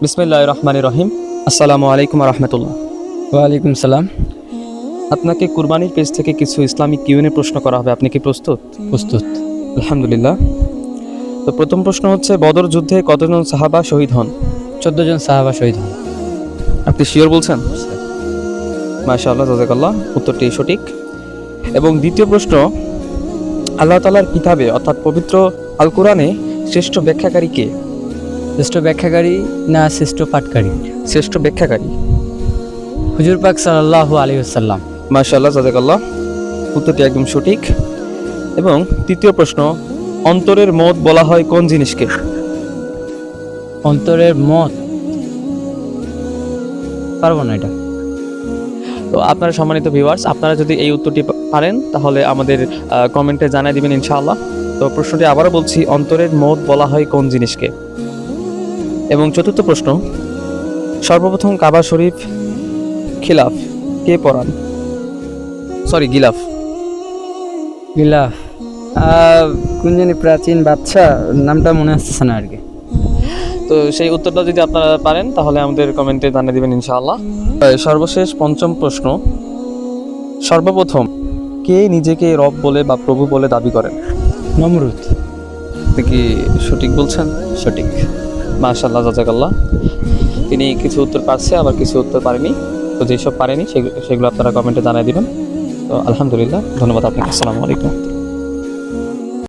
বিসমিল্লাহির রহমানির রহিম। আসসালামু আলাইকুম রহমতুল্লাহ। ওয়ালাইকুম সালাম। আপনাকে কুরবানির পেজ থেকে কিছু ইসলামিক কিউএনএ প্রশ্ন করা হবে, আপনি কি প্রস্তুত? প্রস্তুত। আলহামদুলিল্লাহ। তো প্রথম প্রশ্ন হচ্ছে, বদর যুদ্ধে কতজন সাহাবা শহীদ হন? 14 জন সাহাবা শহীদ হন। আপনি শিওর বলছেন? মাশাআল্লাহ, জাযাকাল্লাহ, উত্তরটি সঠিক। এবং দ্বিতীয় প্রশ্ন, আল্লাহ তাআলার কিতাবে অর্থাৎ পবিত্র আল কোরআনে শ্রেষ্ঠ ব্যাখ্যাকারী কে? শ্রেষ্ঠ ব্যাখ্যাকারী না শ্রেষ্ঠ পাঠকারী? শ্রেষ্ঠ ব্যাখ্যাকারী হুজুর পাক সাল্লাল্লাহু আলাইহি ওয়াসাল্লাম। মাশাআল্লাহ, জাযাকাল্লাহ, উত্তরটি একদম সঠিক। এবং তৃতীয় প্রশ্ন, অন্তরের মত বলা হয় কোন জিনিসকে? অন্তরের মত পারবো না এটা। তো আপনারা সম্মানিত ভিউয়ার্স, আপনারা যদি এই উত্তরটি পারেন তাহলে আমাদের কমেন্টে জানিয়ে দিবেন ইনশাআল্লাহ। তো প্রশ্নটি আবারও বলছি, অন্তরের মত বলা হয় কোন জিনিসকে? এবং চতুর্থ প্রশ্ন, সর্বপ্রথম কাবা শরীফ খিলাফ কে পড়ান? গিলাফ। গিলাফ কোন জানি প্রাচীন বাদশা, নামটা মনে আসতেছে না আর কি। তো সেই উত্তরটা যদি আপনারা পারেন তাহলে আমাদের কমেন্টে জানিয়ে দিবেন ইনশাআল্লাহ। সর্বশেষ পঞ্চম প্রশ্ন, সর্বপ্রথম কে নিজেকে রব বলে বা প্রভু বলে দাবি করেন? নমরুদ। আপনি কি সঠিক বলছেন? সঠিক। মাশাআল্লাহ, জাযাকাল্লাহ। তিনি কিছু উত্তর পারছে, আবার কিছু উত্তর পারেনি। তো যেসব পারেনি সেগুলো আপনারা কমেন্টে জানিয়ে দিবেন। তো আলহামদুলিল্লাহ, ধন্যবাদ আপনাকে। আসসালামু আলাইকুম।